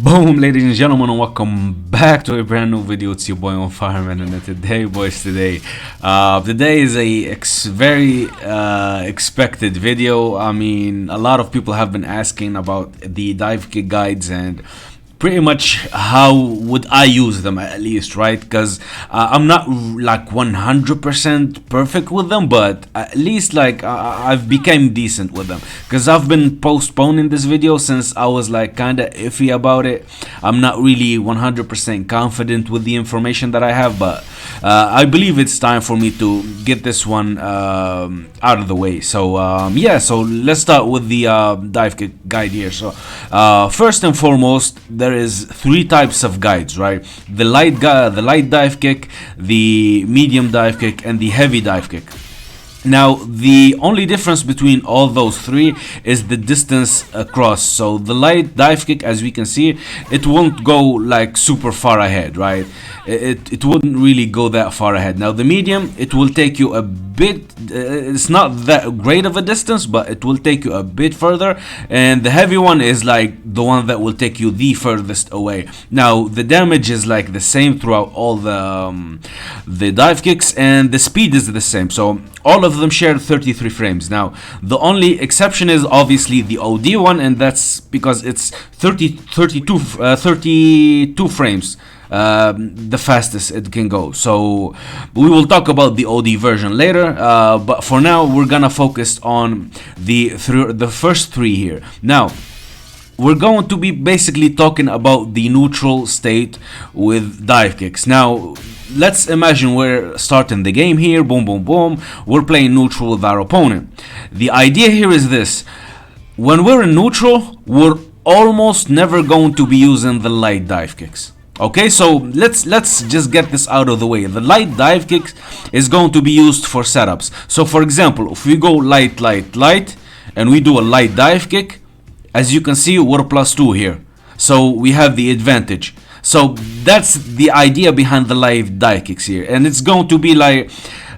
Boom, ladies and gentlemen, and welcome back to a brand new video. It's your boy Onfireman, and today is a very expected video. I mean, a lot of people have been asking about the dive kick guides and pretty much how would I use them, at least, right? Because I'm not like 100% perfect with them, but at least like I've become decent with them, because I've been postponing this video since I was like kind of iffy about it. I'm not really 100% confident with the information that I have, but I believe it's time for me to get this one out of the way. So yeah, so let's start with the dive kick guide here. So first and foremost, there is three types of guides, right? The light dive kick, the medium dive kick, and the heavy dive kick. Now, the only difference between all those three is the distance across. So the light dive kick, as we can see, it won't go like super far ahead, right? It wouldn't really go that far ahead. Now the medium, it will take you a bit, it's not that great of a distance, but it will take you a bit further. And the heavy one is like the one that will take you the furthest away. Now the damage is like the same throughout all the dive kicks, and the speed is the same. So all of them share 33 frames. Now the only exception is obviously the OD one, and that's because it's 32 frames, the fastest it can go. So we will talk about the OD version later, but for now we're gonna focus on the first three here. Now we're going to be basically talking about the neutral state with dive kicks. Now let's imagine we're starting the game here, boom boom boom, we're playing neutral with our opponent. The idea here is this: when we're in neutral, we're almost never going to be using the light dive kicks. Okay, so let's just get this out of the way. The light dive kick is going to be used for setups. So for example, if we go light and we do a light dive kick, as you can see, we're +2 here, so we have the advantage. So that's the idea behind the light dive kicks here, and it's going to be like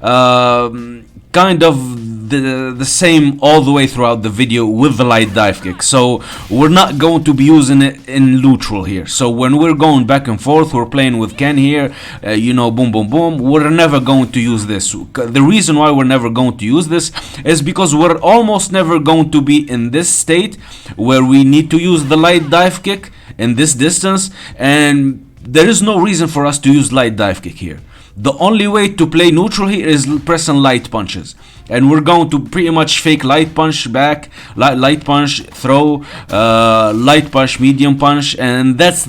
kind of the same all the way throughout the video with the light dive kick. So we're not going to be using it in neutral here. So when we're going back and forth, we're playing with Ken here, you know, boom boom boom, we're never going to use this. The reason why we're never going to use this is because we're almost never going to be in this state where we need to use the light dive kick in this distance, and there is no reason for us to use light dive kick here. The only way to play neutral here is pressing light punches, and we're going to pretty much fake light punch back, light punch, throw, light punch, medium punch, and that's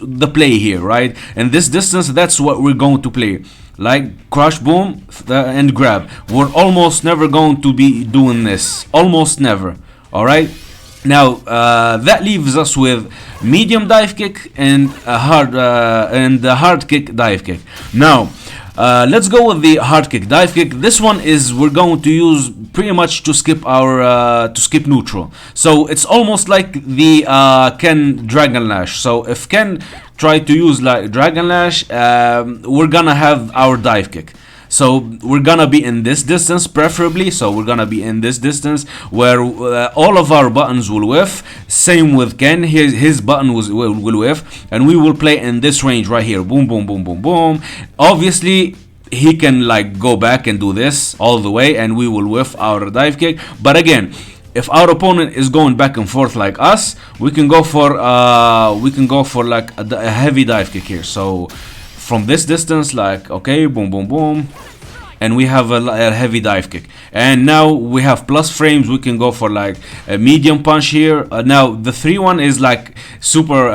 the play here, right? And this distance, that's what we're going to play, like crush, boom, and grab. We're almost never going to be doing this, almost never. All right. Now that leaves us with medium dive kick and a hard kick dive kick. Now let's go with the hard kick dive kick. This one is we're going to use pretty much to skip our skip neutral. So it's almost like the Ken Dragon Lash. So if Ken try to use like Dragon Lash, we're gonna have our dive kick. So we're gonna be in this distance preferably. So we're gonna be in this distance where all of our buttons will whiff. Same with Ken, his button will whiff, and we will play in this range right here. Boom boom boom boom boom. Obviously he can like go back and do this all the way, and we will whiff our dive kick. But again, if our opponent is going back and forth like us, we can go for like a heavy dive kick here. So from this distance, like, okay, boom boom boom, and we have a heavy dive kick. And now we have plus frames, we can go for like a medium punch here. Now the 3-1 is like super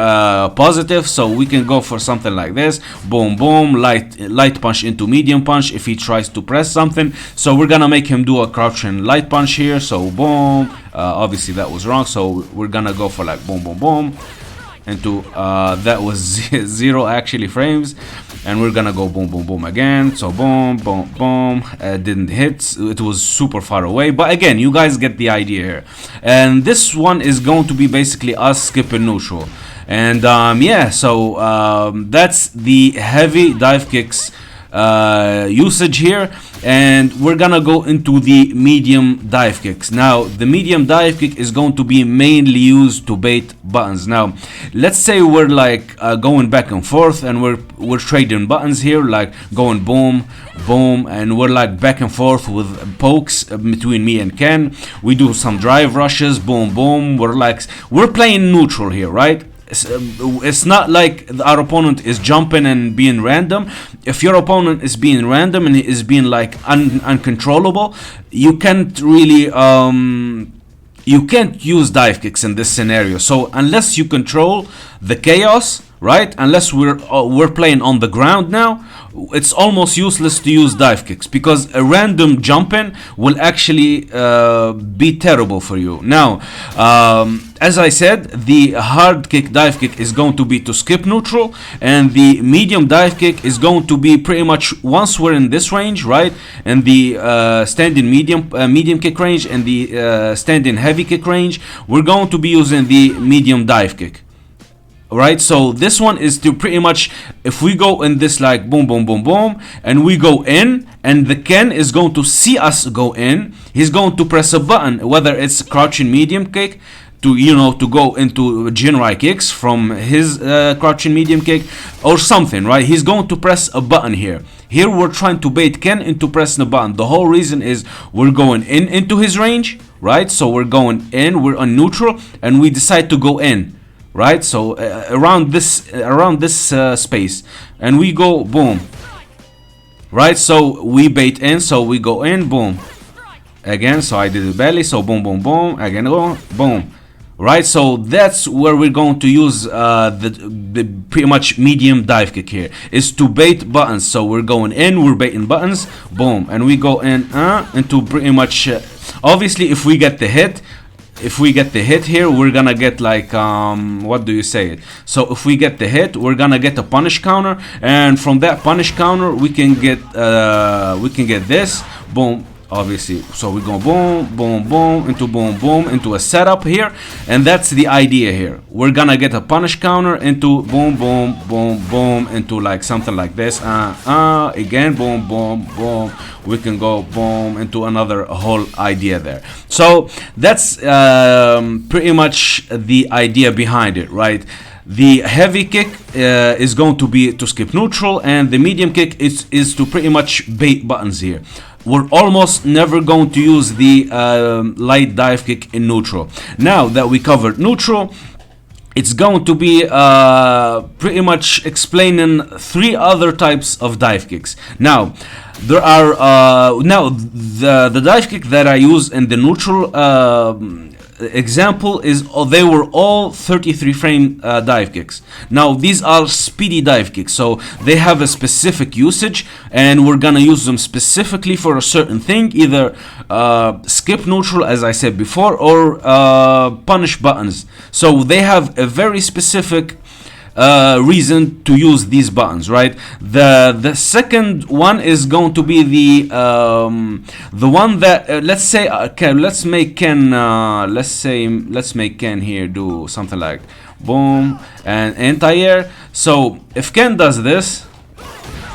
positive, so we can go for something like this, boom boom, light punch into medium punch if he tries to press something. So we're gonna make him do a crouching light punch here, so boom, obviously that was wrong, so we're gonna go for like boom boom boom into that was 0 actually frames, and we're gonna go boom boom boom again. So boom boom boom, didn't hit, it was super far away, but again, you guys get the idea here. And this one is going to be basically us skipping neutral. And yeah, so that's the heavy dive kicks usage here, and we're gonna go into the medium dive kicks. Now the medium dive kick is going to be mainly used to bait buttons. Now let's say we're like going back and forth, and we're trading buttons here, like going boom boom, and we're like back and forth with pokes between me and Ken. We do some drive rushes, boom boom. We're playing neutral here, right? It's not like our opponent is jumping and being random. If your opponent is being random and is being like uncontrollable, you can't really you can't use dive kicks in this scenario. So unless you control the chaos, right, unless we're playing on the ground now, it's almost useless to use dive kicks, because a random jumping will actually be terrible for you. Now as I said, the hard kick dive kick is going to be to skip neutral, and the medium dive kick is going to be pretty much once we're in this range, right, and the standing medium kick range and the standing heavy kick range, we're going to be using the medium dive kick. Right, so this one is to pretty much, if we go in this like boom boom boom boom, and we go in, and the Ken is going to see us go in, he's going to press a button, whether it's crouching medium kick to, you know, to go into Jinrai kicks from his crouching medium kick or something, right? He's going to press a button here. Here we're trying to bait Ken into pressing the button. The whole reason is we're going into his range, right? So we're going in, we're on neutral, and we decide to go in. Right, so around this space, and we go boom. Right, so we bait in, so we go in, boom. Again, so I did it belly, so boom, boom, boom. Again, go boom. Right, so that's where we're going to use the pretty much medium dive kick here, is to bait buttons. So we're going in, we're baiting buttons, boom, and we go in into pretty much. Obviously, if we get the hit. If we get the hit here, we're gonna get like what do you say? So if we get the hit, we're gonna get a punish counter, and from that punish counter we can get this boom. Obviously, so we go boom boom boom into a setup here, and that's the idea here. We're gonna get a punish counter into boom boom boom boom into like something like this, again boom boom boom. We can go boom into another whole idea there. So that's pretty much the idea behind it, right? The heavy kick is going to be to skip neutral, and the medium kick is to pretty much bait buttons here. We're almost never going to use the light dive kick in neutral. Now that we covered neutral, it's going to be pretty much explaining 3 other types of dive kicks. Now, there are now the dive kick that I use in the neutral example is they were all 33 frame dive kicks. Now these are speedy dive kicks, so they have a specific usage, and we're gonna use them specifically for a certain thing, either skip neutral as I said before, or punish buttons. So they have a very specific reason to use these buttons, right? The second one is going to be the one that let's say let's make Ken here do something like boom and anti-air. So if Ken does this,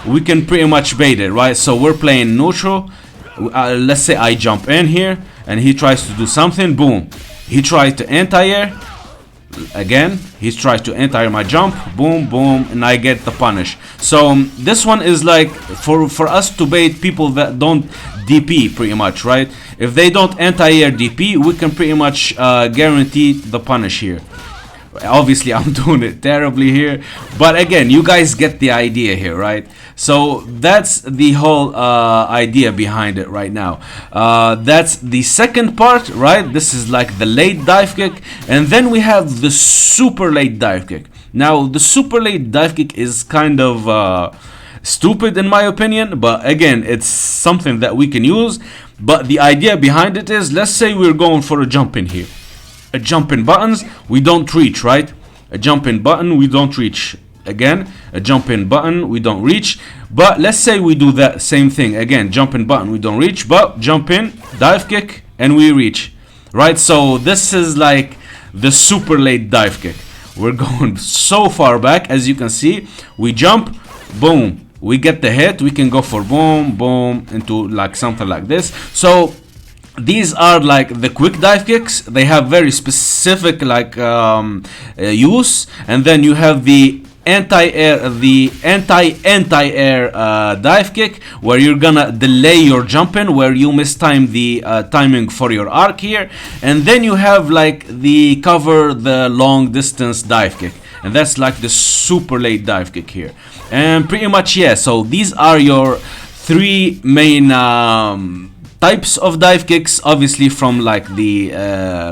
we can pretty much bait it, right? So we're playing neutral. Let's say I jump in here and he tries to do something, boom, he tries to anti-air. Again, he tries to enter my jump, boom boom, and I get the punish. So this one is like for us to bait people that don't DP pretty much, right? If they don't anti-air DP, we can pretty much guarantee the punish here. Obviously I'm doing it terribly here, but again, you guys get the idea here, right? So that's the whole idea behind it right now. That's the second part, right? This is like the late dive kick, and then we have the super late dive kick. Now the super late dive kick is kind of stupid in my opinion, but again, it's something that we can use. But the idea behind it is, let's say we're going for a jump in here. A jump in buttons, we don't reach, right? A jump in button, we don't reach. Again, a jump in button, we don't reach. But let's say we do that same thing again. Jump in button, we don't reach, but jump in, dive kick, and we reach, right? So this is like the super late dive kick. We're going so far back, as you can see. We jump, boom, we get the hit, we can go for boom, boom, into like something like this. So these are like the quick dive kicks. They have very specific like use, and then you have the anti-air dive kick, where you're gonna delay your jumping, where you mistime the timing for your arc here, and then you have like the cover the long distance dive kick, and that's like the super late dive kick here. And pretty much, yeah, so these are your three main types of dive kicks. Obviously from like the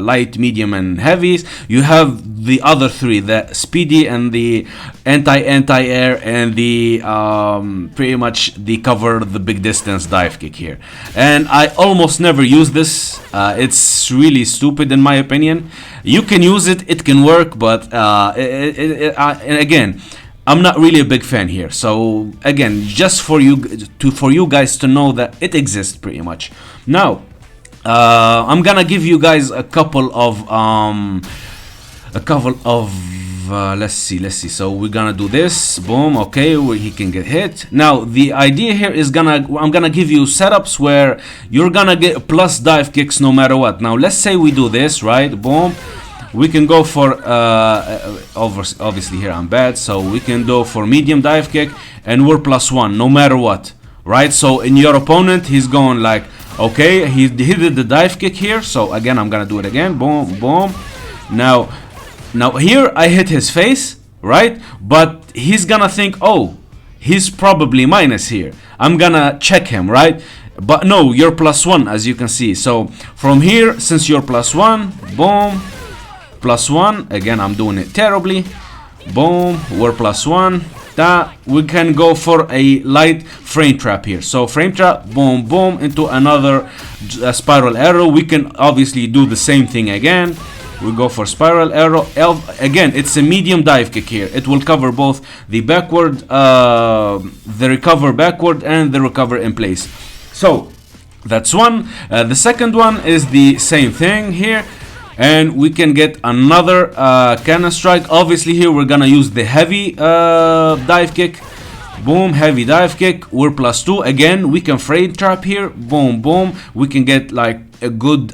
light, medium and heavies, you have the other three, the speedy and the anti-air and the pretty much the cover the big distance dive kick here. And I almost never use this. It's really stupid in my opinion. You can use it, it can work, but and again, I'm not really a big fan here. So again, just for you guys to know that it exists pretty much. Now, I'm gonna give you guys a couple of let's see. So we're gonna do this. Boom. Okay, where he can get hit. Now the idea here is I'm gonna give you setups where you're gonna get plus dive kicks no matter what. Now let's say we do this, right? Boom. We can go for obviously here I'm bad, so we can go for medium dive kick and we're +1 no matter what, right? So in your opponent, he's going like, okay, he did the dive kick here, so again I'm gonna do it again. Boom, boom. Now here I hit his face, right? But he's gonna think, oh, he's probably minus here, I'm gonna check him, right? But no, you're +1 as you can see. So from here, since you're +1, boom, +1, again I'm doing it terribly, boom, we're +1. That we can go for a light frame trap here. So frame trap, boom, boom, into another spiral arrow. We can obviously do the same thing again. We go for spiral arrow. Again, it's a medium dive kick here. It will cover both the backward, the recover backward and the recover in place. So that's one. The second one is the same thing here. And we can get another cannon strike. Obviously here we're gonna use the heavy dive kick. Boom, heavy dive kick. We're +2. Again, we can frame trap here. Boom, boom. We can get like a good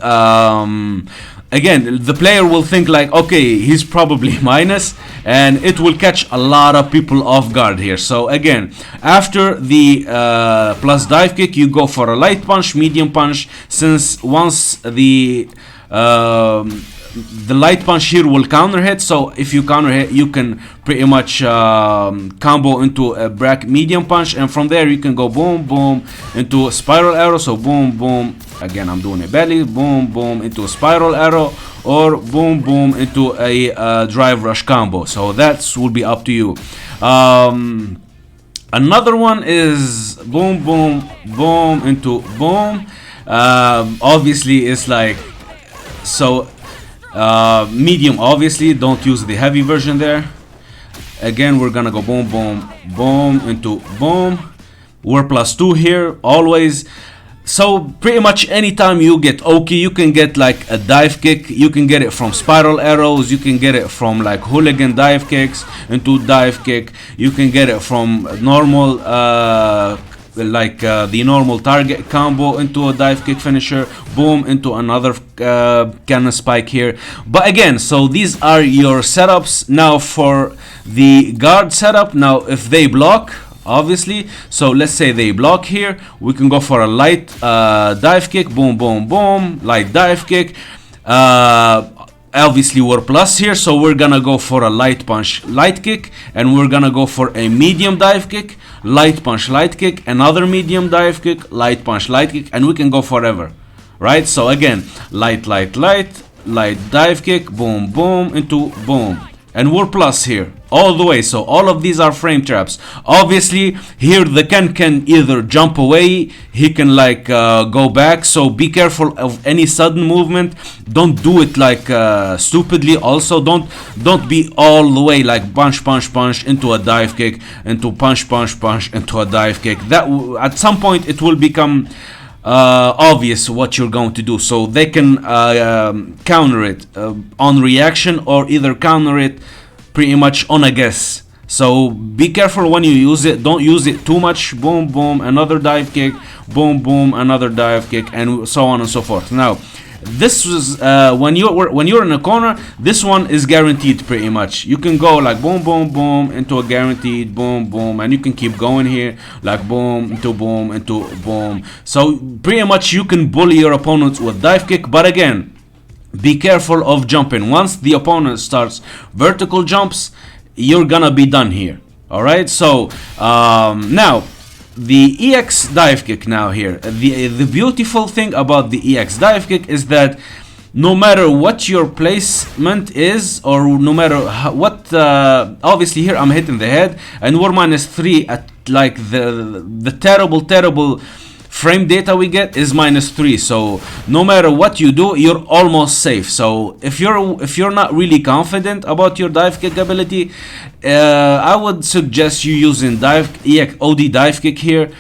again, the player will think like, okay, he's probably minus, and it will catch a lot of people off guard here. So again, after the plus dive kick, you go for a light punch, medium punch, since once the light punch here will counter hit. So if you counter hit, you can pretty much combo into a medium punch, and from there you can go boom, boom into a spiral arrow. So boom, boom. Again, I'm doing a belly. Boom, boom into a spiral arrow, or boom, boom into a drive rush combo. So that will be up to you. Another one is boom, boom, boom into boom. Obviously, it's like. So medium, obviously don't use the heavy version there. Again, we're gonna go boom, boom, boom into boom. We're +2 here always. So pretty much anytime you get Oki, you can get like a dive kick. You can get it from spiral arrows, you can get it from like hooligan dive kicks into dive kick, you can get it from normal like the normal target combo into a dive kick finisher, boom into another cannon spike here. But again, so these are your setups. Now for the guard setup, now if they block, obviously, so let's say they block here, we can go for a light dive kick, boom, boom, boom, light dive kick. Obviously we're plus here, so we're gonna go for a light punch, light kick, and we're gonna go for a medium dive kick, light punch, light kick, another medium dive kick, light punch, light kick, and we can go forever, right? So again, light, light, light, light dive kick, boom, boom into boom, and we're plus here all the way. So all of these are frame traps. Obviously here the Ken can either jump away, he can like go back, so be careful of any sudden movement. Don't do it like stupidly. Also don't be all the way like punch, punch, punch into a dive kick, into punch, punch, punch into a dive kick. That at some point it will become obvious what you're going to do, so they can counter it on reaction, or either counter it pretty much on a guess. So be careful when you use it. Don't use it too much. Boom, boom, another dive kick. Boom, boom, another dive kick, and so on and so forth. Now, this was when you're in a corner. This one is guaranteed pretty much. You can go like boom, boom, boom into a guaranteed boom, boom, and you can keep going here like boom into boom. So pretty much you can bully your opponents with dive kick, but again, be careful of jumping. Once the opponent starts vertical jumps, you're gonna be done here. All right. So now the EX dive kick. Now here, the beautiful thing about the EX dive kick is that no matter what your placement is, or no matter what, obviously here I'm hitting the head, and we're -3 at like the terrible frame data we get is -3. So no matter what you do, you're almost safe. So if you're not really confident about your dive kick ability, I would suggest you using EX OD dive kick here.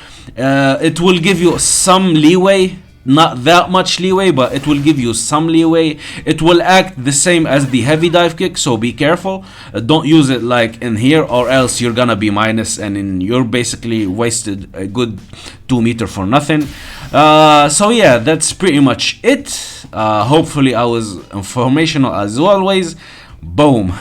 It will give you some leeway. Not that much leeway, but it will give you some leeway. It will act the same as the heavy dive kick, so be careful. Don't use it like in here, or else you're gonna be minus, and you're basically wasted a good 2 meter for nothing. So yeah, that's pretty much it. Hopefully I was informational as always. Boom.